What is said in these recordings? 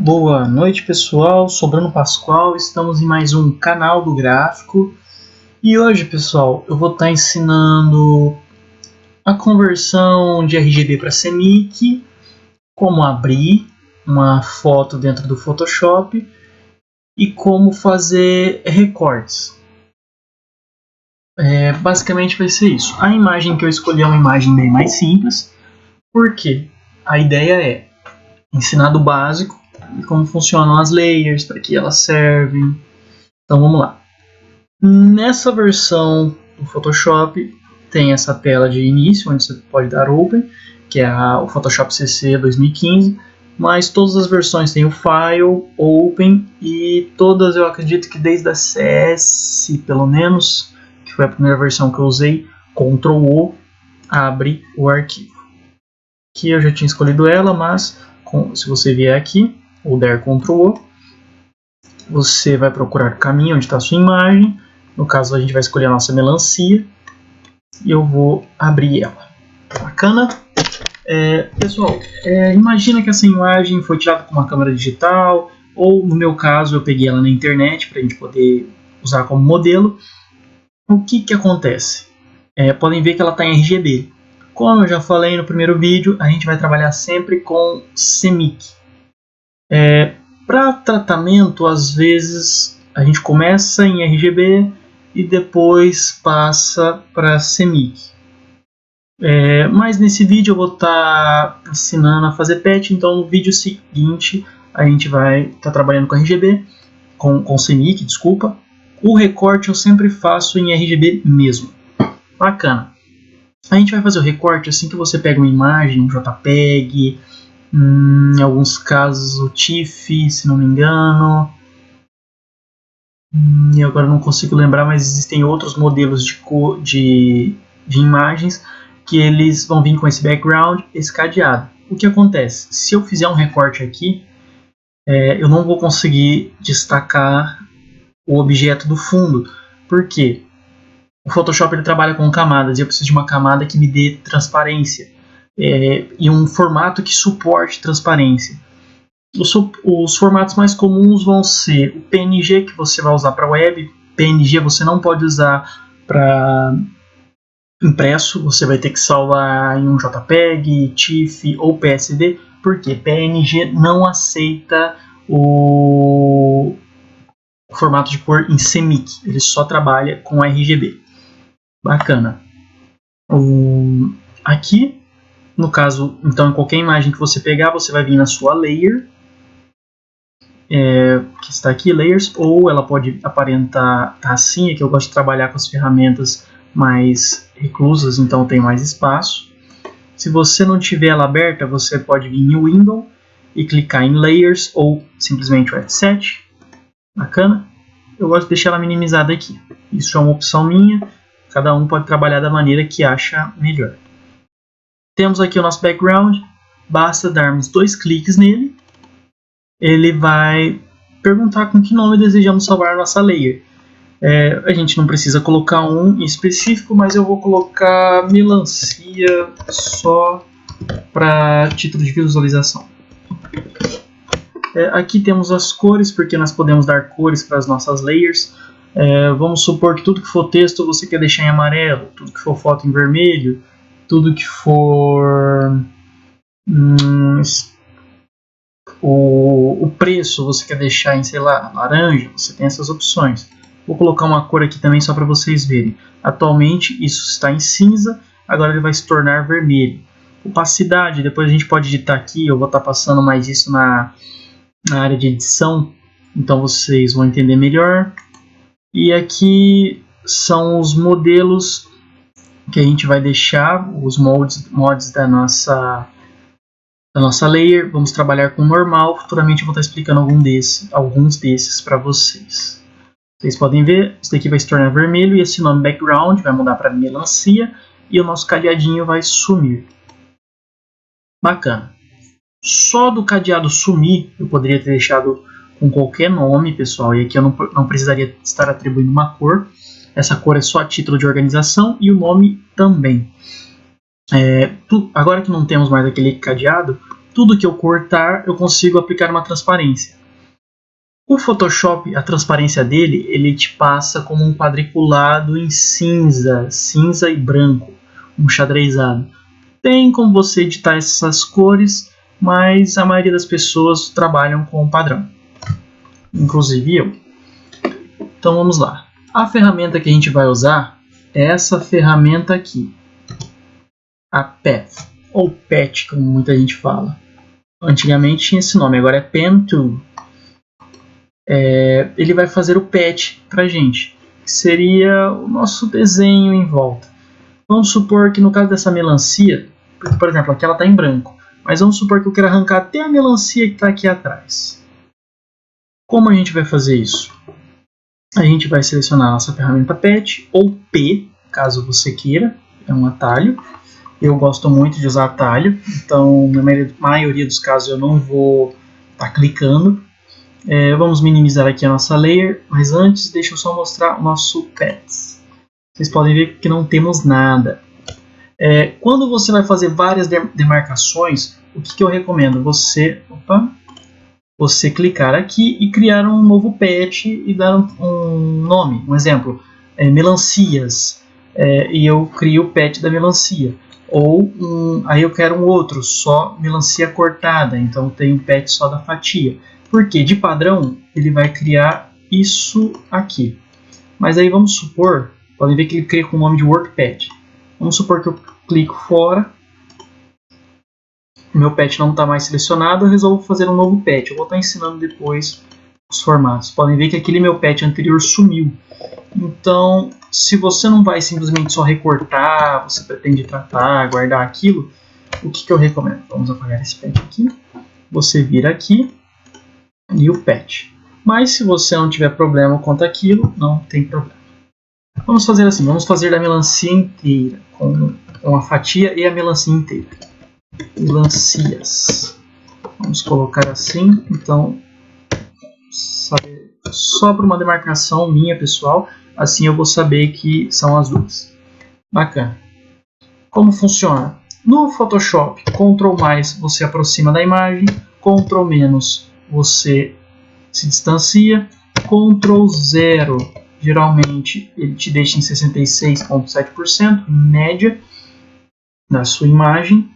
Boa noite, pessoal. Sou Bruno Pascoal, estamos em mais um canal do gráfico. E hoje, pessoal, eu vou estar ensinando a conversão de RGB para CMYK, como abrir uma foto dentro do Photoshop e como fazer recortes. Basicamente vai ser isso. A imagem que eu escolhi é uma imagem bem mais simples, porque a ideia é ensinar do básico e como funcionam as layers, para que elas servem. Então vamos lá. Nessa versão do Photoshop tem essa tela de início, onde você pode dar Open, que é o Photoshop CC 2015, mas todas as versões têm o File, Open, e todas eu acredito que desde a CS, pelo menos, que foi a primeira versão que eu usei, Ctrl O, abre o arquivo. Aqui eu já tinha escolhido ela, mas se você vier aqui, ou der Ctrl O, você vai procurar o caminho onde está a sua imagem. No caso, a gente vai escolher a nossa melancia e eu vou abrir ela. Bacana? Pessoal, imagina que essa imagem foi tirada com uma câmera digital, ou no meu caso eu peguei ela na internet para a gente poder usar como modelo. O que acontece? Podem ver que ela está em RGB. Como eu já falei no primeiro vídeo, a gente vai trabalhar sempre com CMYK. Para tratamento, às vezes a gente começa em RGB e depois passa para CMYK. Mas nesse vídeo eu vou estar ensinando a fazer patch, então no vídeo seguinte a gente vai estar trabalhando com RGB, com CMYK, desculpa. O recorte eu sempre faço em RGB mesmo. Bacana. A gente vai fazer o recorte assim que você pega uma imagem, um JPEG, em alguns casos o TIFF, se não me engano. E agora não consigo lembrar, mas existem outros modelos de imagens que eles vão vir com esse background, esse cadeado. O que acontece? Se eu fizer um recorte aqui, eu não vou conseguir destacar o objeto do fundo. Por quê? O Photoshop ele trabalha com camadas e eu preciso de uma camada que me dê transparência. E um formato que suporte transparência. Os formatos mais comuns vão ser o PNG, que você vai usar para web. PNG você não pode usar para impresso, você vai ter que salvar em um JPEG, TIFF ou PSD, porque PNG não aceita o formato de cor em CMYK, ele só trabalha com RGB. Bacana. Aqui, no caso, então em qualquer imagem que você pegar, você vai vir na sua layer, que está aqui, layers, ou ela pode aparentar assim, é que eu gosto de trabalhar com as ferramentas mais reclusas, então tem mais espaço. Se você não tiver ela aberta, você pode vir em Window e clicar em Layers, ou simplesmente o F7. Bacana? Eu gosto de deixar ela minimizada aqui. Isso é uma opção minha. Cada um pode trabalhar da maneira que acha melhor. Temos aqui o nosso background. Basta darmos 2 cliques nele. Ele vai perguntar com que nome desejamos salvar a nossa layer. A gente não precisa colocar um em específico, mas eu vou colocar melancia só para título de visualização. Aqui temos as cores, porque nós podemos dar cores para as nossas layers. Vamos supor que tudo que for texto você quer deixar em amarelo, tudo que for foto em vermelho, tudo que for o preço você quer deixar em, sei lá, laranja. Você tem essas opções. Vou colocar uma cor aqui também só para vocês verem. Atualmente isso está em cinza, agora ele vai se tornar vermelho. Opacidade, depois a gente pode editar aqui, eu vou estar passando mais isso na área de edição, então vocês vão entender melhor. E aqui são os modelos que a gente vai deixar, os mods da nossa layer. Vamos trabalhar com normal, futuramente eu vou estar explicando alguns desses para vocês. Vocês podem ver, isso daqui vai se tornar vermelho e esse nome background vai mudar para melancia e o nosso cadeadinho vai sumir. Bacana. Só do cadeado sumir eu poderia ter deixado com qualquer nome, pessoal, e aqui eu não precisaria estar atribuindo uma cor. Essa cor é só a título de organização e o nome também. Agora que não temos mais aquele cadeado, tudo que eu cortar eu consigo aplicar uma transparência. O Photoshop, a transparência dele, ele te passa como um quadriculado em cinza e branco, um xadrezado. Tem como você editar essas cores, mas a maioria das pessoas trabalham com o padrão, inclusive eu. Então vamos lá. A ferramenta que a gente vai usar é essa ferramenta aqui, a Path, ou Patch, como muita gente fala. Antigamente tinha esse nome, agora é Pen Tool. Ele vai fazer o patch para a gente, que seria o nosso desenho em volta. Vamos supor que no caso dessa melancia, por exemplo, aqui ela está em branco, mas vamos supor que eu quero arrancar até a melancia que está aqui atrás. Como a gente vai fazer isso? A gente vai selecionar a nossa ferramenta Patch, ou P, caso você queira, é um atalho. Eu gosto muito de usar atalho, então na maioria dos casos eu não vou estar clicando. Vamos minimizar aqui a nossa layer, mas antes deixa eu só mostrar o nosso Paths. Vocês podem ver que não temos nada. Quando você vai fazer várias demarcações, o que eu recomendo? Você clicar aqui e criar um novo patch e dar um nome. Um exemplo, melancias, e eu crio o patch da melancia. Ou aí eu quero um outro, só melancia cortada, então tem um patch só da fatia. Porque de padrão ele vai criar isso aqui. Mas aí vamos supor, podem ver que ele cria com o nome de WorkPatch. Vamos supor que eu clico fora, o meu patch não está mais selecionado, eu resolvo fazer um novo patch. Eu vou estar ensinando depois os formatos. Podem ver que aquele meu patch anterior sumiu. Então, se você não vai simplesmente só recortar, você pretende tratar, guardar aquilo, o que eu recomendo? Vamos apagar esse patch aqui. Você vira aqui e o patch. Mas se você não tiver problema quanto aquilo, não tem problema. Vamos fazer assim, vamos fazer da melancia inteira, com a fatia e a melancia inteira. Melancias. Vamos colocar assim, então, só para uma demarcação minha pessoal, assim eu vou saber que são as duas. Bacana. Como funciona? No Photoshop, Ctrl+, você aproxima da imagem, Ctrl- você se distancia, Ctrl 0, geralmente ele te deixa em 66,7%, em média, na sua imagem.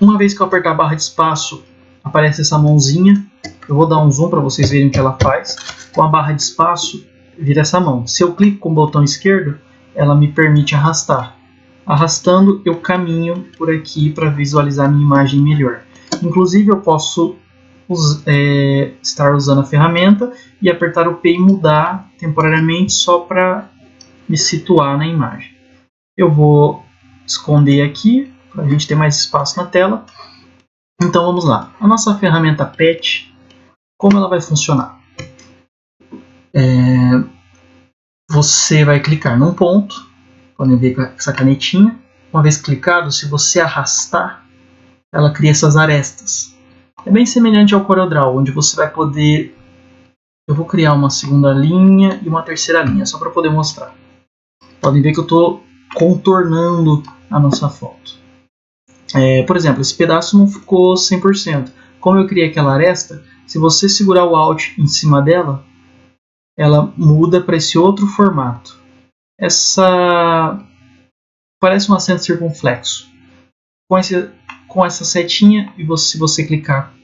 Uma vez que eu apertar a barra de espaço, aparece essa mãozinha. Eu vou dar um zoom para vocês verem o que ela faz. Com a barra de espaço, vira essa mão. Se eu clico com o botão esquerdo, ela me permite arrastar. Arrastando, eu caminho por aqui para visualizar a minha imagem melhor. Inclusive, eu posso estar usando a ferramenta e apertar o P e mudar temporariamente só para me situar na imagem. Eu vou esconder aqui para a gente ter mais espaço na tela. Então vamos lá. A nossa ferramenta Patch, como ela vai funcionar? Você vai clicar num ponto, podem ver com essa canetinha. Uma vez clicado, se você arrastar, ela cria essas arestas. É bem semelhante ao CorelDRAW, onde você vai poder... Eu vou criar uma segunda linha e uma terceira linha, só para poder mostrar. Podem ver que eu estou contornando a nossa foto. Por exemplo, esse pedaço não ficou 100%. Como eu criei aquela aresta, se você segurar o Alt em cima dela, ela muda para esse outro formato. Parece um acento circunflexo. Com essa setinha, e se você clicar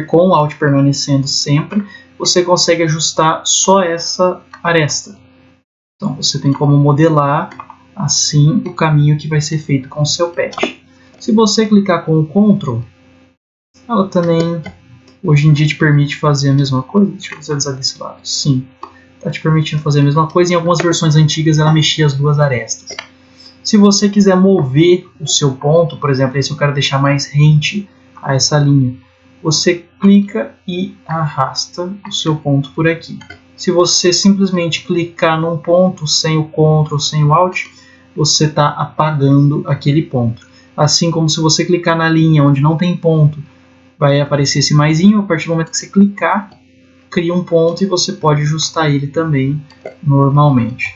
com o Alt permanecendo sempre, você consegue ajustar só essa aresta. Então você tem como modelar assim o caminho que vai ser feito com o seu patch. Se você clicar com o Ctrl, ela também hoje em dia te permite fazer a mesma coisa. Deixa eu visualizar desse lado. Sim, está te permitindo fazer a mesma coisa. Em algumas versões antigas ela mexia as duas arestas. Se você quiser mover o seu ponto, por exemplo, se eu quero deixar mais rente a essa linha, você clica e arrasta o seu ponto por aqui. Se você simplesmente clicar num ponto sem o Ctrl, sem o Alt, você está apagando aquele ponto. Assim como se você clicar na linha onde não tem ponto, vai aparecer esse maisinho. A partir do momento que você clicar, cria um ponto e você pode ajustar ele também normalmente.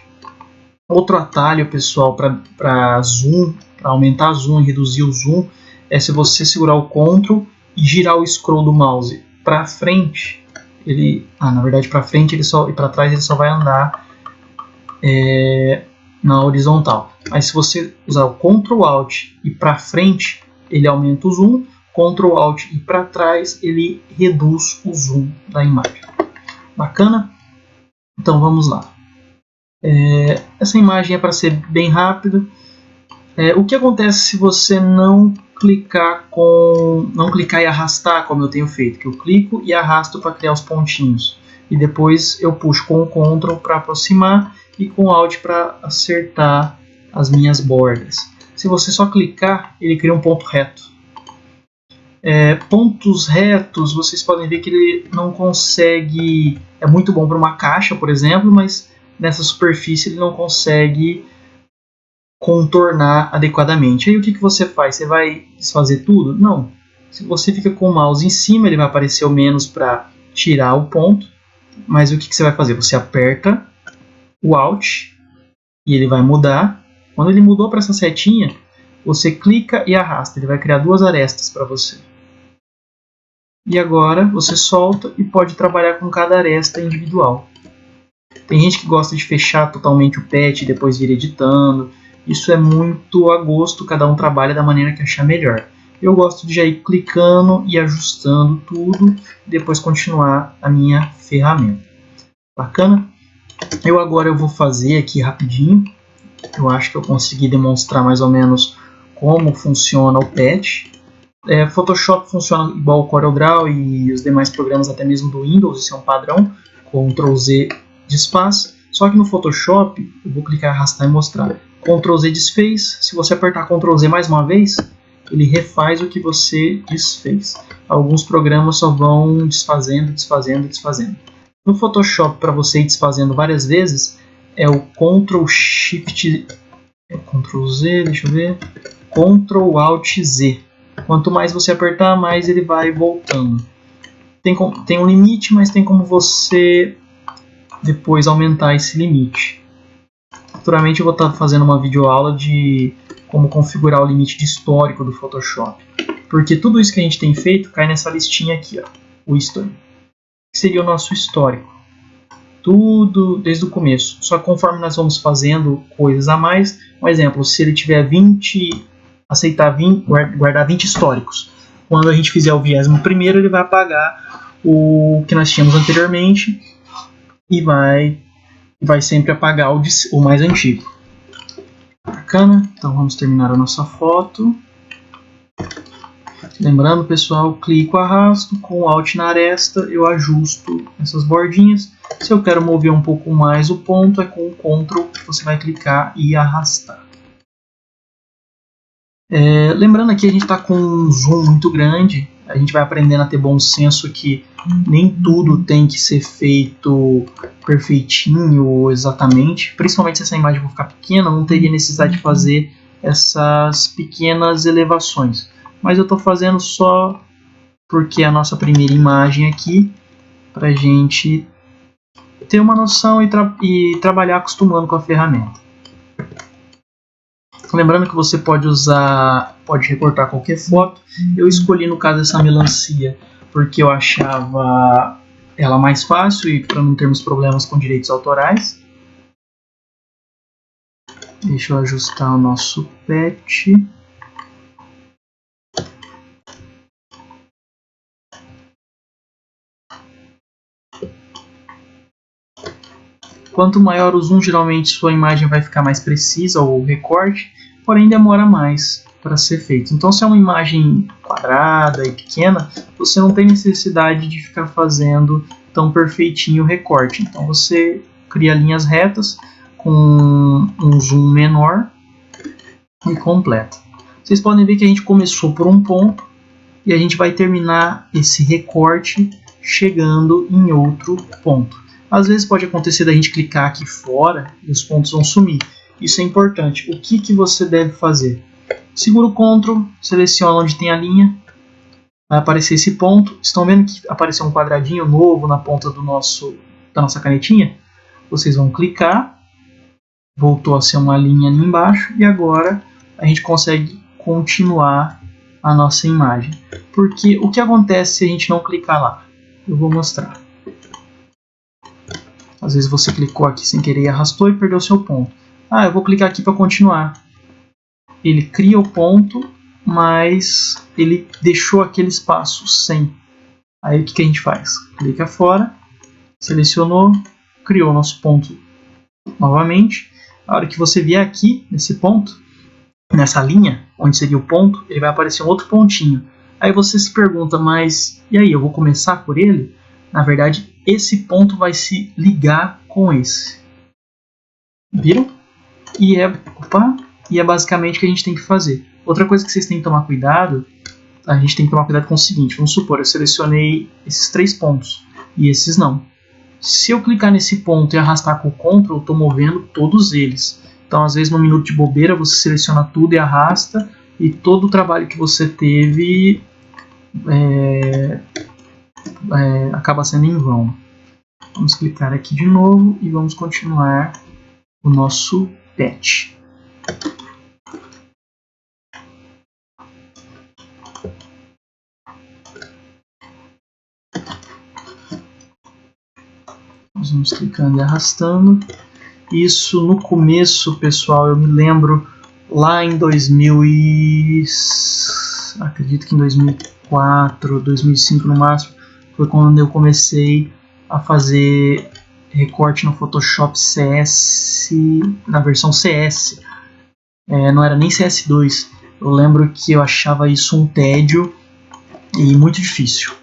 Outro atalho, pessoal, para zoom, para aumentar zoom e reduzir o zoom, é se você segurar o Ctrl e girar o scroll do mouse para frente, na verdade para frente e para trás ele só vai andar na horizontal. Mas se você usar o Ctrl Alt e para frente, ele aumenta o zoom, Ctrl Alt e para trás, ele reduz o zoom da imagem. Bacana? Então vamos lá. Essa imagem é para ser bem rápida. O que acontece se você não clicar e arrastar, como eu tenho feito? Que eu clico e arrasto para criar os pontinhos. E depois eu puxo com o Ctrl para aproximar e com o Alt para acertar as minhas bordas. Se você só clicar, ele cria um ponto reto. Pontos retos, vocês podem ver que ele não consegue... É muito bom para uma caixa, por exemplo, mas nessa superfície ele não consegue contornar adequadamente. Aí o que você faz? Você vai desfazer tudo? Não. Se você fica com o mouse em cima, ele vai aparecer o menos para tirar o ponto. Mas o que você vai fazer? Você aperta o Alt e ele vai mudar. Quando ele mudou para essa setinha, você clica e arrasta. Ele vai criar duas arestas para você. E agora você solta e pode trabalhar com cada aresta individual. Tem gente que gosta de fechar totalmente o patch e depois vir editando. Isso é muito a gosto, cada um trabalha da maneira que achar melhor. Eu gosto de já ir clicando e ajustando tudo e depois continuar a minha ferramenta. Bacana? Agora eu vou fazer aqui rapidinho. Eu acho que eu consegui demonstrar mais ou menos como funciona o patch. Photoshop funciona igual o CorelDRAW e os demais programas até mesmo do Windows, isso é um padrão. Ctrl Z desfaz. Só que no Photoshop, eu vou clicar, arrastar e mostrar. Ctrl Z desfez. Se você apertar Ctrl Z mais uma vez, ele refaz o que você desfez. Alguns programas só vão desfazendo, desfazendo, desfazendo. No Photoshop, para você ir desfazendo várias vezes, é o Ctrl Shift, Ctrl Z, deixa eu ver, Ctrl Alt Z. Quanto mais você apertar, mais ele vai voltando. Tem um limite, mas tem como você depois aumentar esse limite. Futuramente eu vou estar fazendo uma videoaula de como configurar o limite de histórico do Photoshop. Porque tudo isso que a gente tem feito cai nessa listinha aqui, ó, o history. Que seria o nosso histórico. Tudo desde o começo. Só que conforme nós vamos fazendo coisas a mais, um exemplo, se ele tiver 20, guardar 20 históricos. Quando a gente fizer o 21º, ele vai apagar o que nós tínhamos anteriormente e vai sempre apagar o mais antigo. Bacana? Então vamos terminar a nossa foto. Lembrando, pessoal, clico, arrasto, com o Alt na aresta eu ajusto essas bordinhas. Se eu quero mover um pouco mais o ponto, é com o Ctrl que você vai clicar e arrastar. Lembrando aqui, a gente está com um zoom muito grande. A gente vai aprendendo a ter bom senso que nem tudo tem que ser feito perfeitinho exatamente. Principalmente se essa imagem for ficar pequena, não teria necessidade de fazer essas pequenas elevações. Mas eu estou fazendo só porque é a nossa primeira imagem aqui, para a gente ter uma noção e trabalhar acostumando com a ferramenta. Lembrando que você pode recortar qualquer foto. Eu escolhi no caso essa melancia porque eu achava ela mais fácil e para não termos problemas com direitos autorais. Deixa eu ajustar o nosso patch. Quanto maior o zoom, geralmente sua imagem vai ficar mais precisa, ou o recorte, porém demora mais para ser feito. Então, se é uma imagem quadrada e pequena, você não tem necessidade de ficar fazendo tão perfeitinho o recorte. Então, você cria linhas retas com um zoom menor e completa. Vocês podem ver que a gente começou por um ponto e a gente vai terminar esse recorte chegando em outro ponto. Às vezes pode acontecer da gente clicar aqui fora e os pontos vão sumir. Isso é importante. O que você deve fazer? Segura o Ctrl, seleciona onde tem a linha, vai aparecer esse ponto. Estão vendo que apareceu um quadradinho novo na ponta da nossa canetinha? Vocês vão clicar, voltou a ser uma linha ali embaixo e agora a gente consegue continuar a nossa imagem. Porque o que acontece se a gente não clicar lá? Eu vou mostrar. Às vezes você clicou aqui sem querer e arrastou e perdeu seu ponto. Ah, eu vou clicar aqui para continuar. Ele cria o ponto, mas ele deixou aquele espaço sem. Aí o que a gente faz? Clica fora, selecionou, criou nosso ponto novamente. A hora que você vier aqui, nesse ponto, nessa linha, onde seria o ponto, ele vai aparecer um outro pontinho. Aí você se pergunta, mas e aí, eu vou começar por ele? Na verdade, esse ponto vai se ligar com esse. Viram? E é basicamente o que a gente tem que fazer. Outra coisa que vocês têm que tomar cuidado, a gente tem que tomar cuidado com o seguinte, vamos supor, eu selecionei esses 3 pontos e esses não. Se eu clicar nesse ponto e arrastar com o Ctrl, eu estou movendo todos eles. Então, às vezes, no minuto de bobeira, você seleciona tudo e arrasta, e todo o trabalho que você teve acaba sendo em vão. Vamos clicar aqui de novo e vamos continuar o nosso pet. Nós vamos clicando e arrastando. Isso no começo, pessoal, eu me lembro lá em acredito que em 2004, 2005 no máximo, foi quando eu comecei a fazer recorte no Photoshop CS, na versão CS. Não era nem CS2. Eu lembro que eu achava isso um tédio e muito difícil.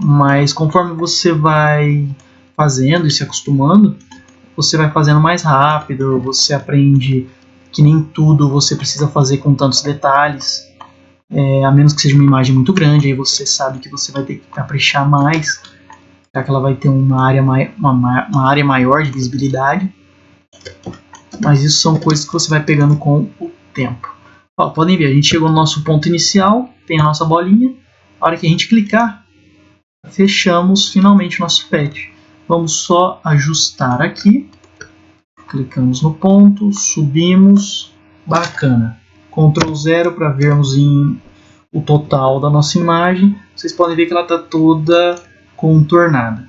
Mas conforme você vai fazendo e se acostumando, você vai fazendo mais rápido, você aprende que nem tudo você precisa fazer com tantos detalhes, a menos que seja uma imagem muito grande, aí você sabe que você vai ter que caprichar mais, já que ela vai ter uma área maior de visibilidade, mas isso são coisas que você vai pegando com o tempo. Ó, podem ver, a gente chegou no nosso ponto inicial, tem a nossa bolinha, a hora que a gente clicar, fechamos finalmente o nosso pet. Vamos só ajustar aqui, clicamos no ponto, subimos, bacana. Ctrl 0 para vermos o total da nossa imagem. Vocês podem ver que ela está toda contornada.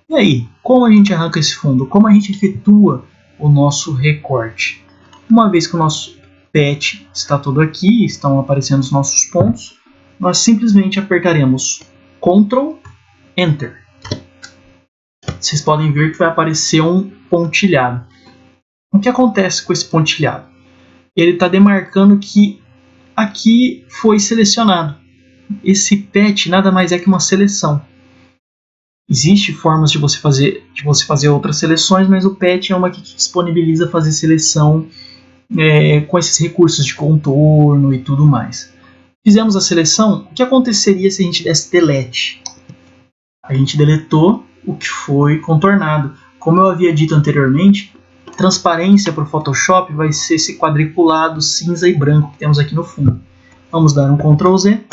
E aí, como a gente arranca esse fundo? Como a gente efetua o nosso recorte? Uma vez que o nosso pet está todo aqui, estão aparecendo os nossos pontos, nós simplesmente apertaremos Ctrl Enter. Vocês podem ver que vai aparecer um pontilhado. O que acontece com esse pontilhado? Ele está demarcando que aqui foi selecionado. Esse pet nada mais é que uma seleção. Existem formas de você fazer outras seleções, mas o pet é uma que te disponibiliza fazer seleção com esses recursos de contorno e tudo mais. Fizemos a seleção, o que aconteceria se a gente desse delete? A gente deletou o que foi contornado. Como eu havia dito anteriormente, transparência para o Photoshop vai ser esse quadriculado cinza e branco que temos aqui no fundo. Vamos dar um Ctrl Z,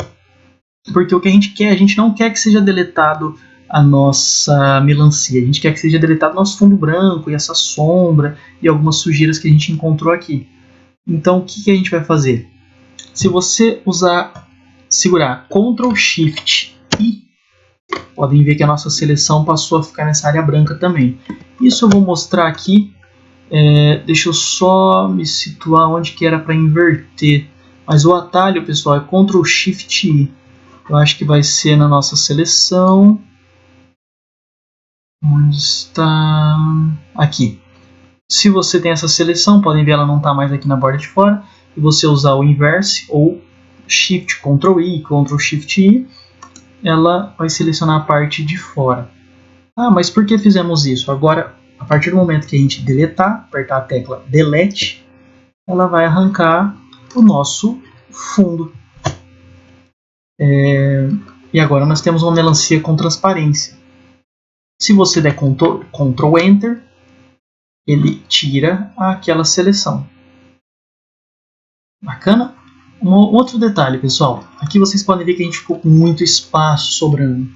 porque o que a gente não quer que seja deletado a nossa melancia, a gente quer que seja deletado nosso fundo branco e essa sombra e algumas sujeiras que a gente encontrou aqui. Então o que a gente vai fazer? Se você segurar Ctrl Shift I, podem ver que a nossa seleção passou a ficar nessa área branca também. Isso eu vou mostrar aqui. Deixa eu só me situar onde que era para inverter. Mas o atalho, pessoal, é Ctrl Shift I. Eu acho que vai ser na nossa seleção. Onde está? Aqui. Se você tem essa seleção, podem ver ela não está mais aqui na borda de fora. E você usar o inverse ou Shift Ctrl I, Ctrl Shift I, ela vai selecionar a parte de fora. Ah, mas por que fizemos isso? Agora, a partir do momento que a gente deletar, apertar a tecla Delete, ela vai arrancar o nosso fundo. E agora nós temos uma melancia com transparência. Se você der Ctrl Enter, ele tira aquela seleção. Bacana? Um outro detalhe, pessoal. Aqui vocês podem ver que a gente ficou com muito espaço sobrando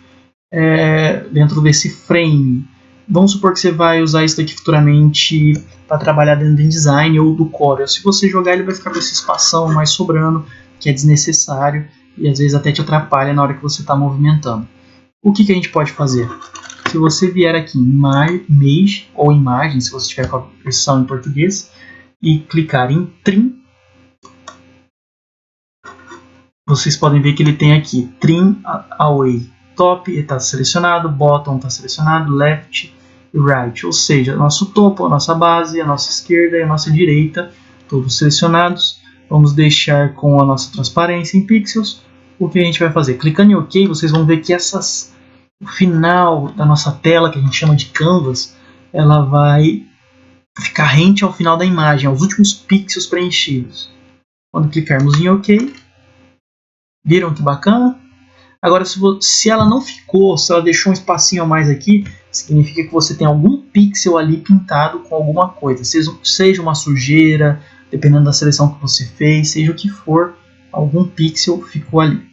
dentro desse frame. Vamos supor que você vai usar isso daqui futuramente para trabalhar dentro do InDesign ou do Corel. Se você jogar, ele vai ficar com esse espação mais sobrando, que é desnecessário. e às vezes até te atrapalha na hora que você está movimentando. O que a gente pode fazer? Se você vier aqui em Image ou Imagem, se você tiver com a versão em português, e clicar em Trim, vocês podem ver que ele tem aqui Trim Away. Top está selecionado, Bottom está selecionado, Left e Right, ou seja, nosso topo, a nossa base, a nossa esquerda e a nossa direita, todos selecionados. Vamos deixar com a nossa transparência em pixels. O que a gente vai fazer? Clicando em OK, vocês vão ver que o final da nossa tela, que a gente chama de canvas, ela vai ficar rente ao final da imagem, aos últimos pixels preenchidos. Quando clicarmos em OK, viram que bacana? Agora, se ela não ficou, se ela deixou um espacinho a mais aqui, significa que você tem algum pixel ali pintado com alguma coisa, seja uma sujeira, dependendo da seleção que você fez, seja o que for, algum pixel ficou ali.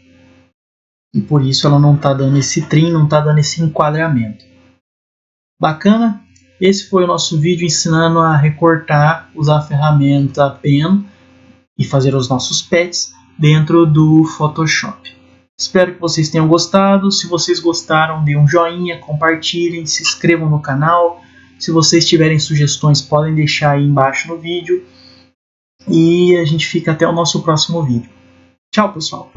E por isso ela não está dando esse trim, não está dando esse enquadramento. Bacana? Esse foi o nosso vídeo ensinando a recortar, usar a ferramenta Pen e fazer os nossos pets dentro do Photoshop. Espero que vocês tenham gostado. Se vocês gostaram, dê um joinha, compartilhem, se inscrevam no canal. Se vocês tiverem sugestões, podem deixar aí embaixo no vídeo. E a gente fica até o nosso próximo vídeo. Tchau, pessoal!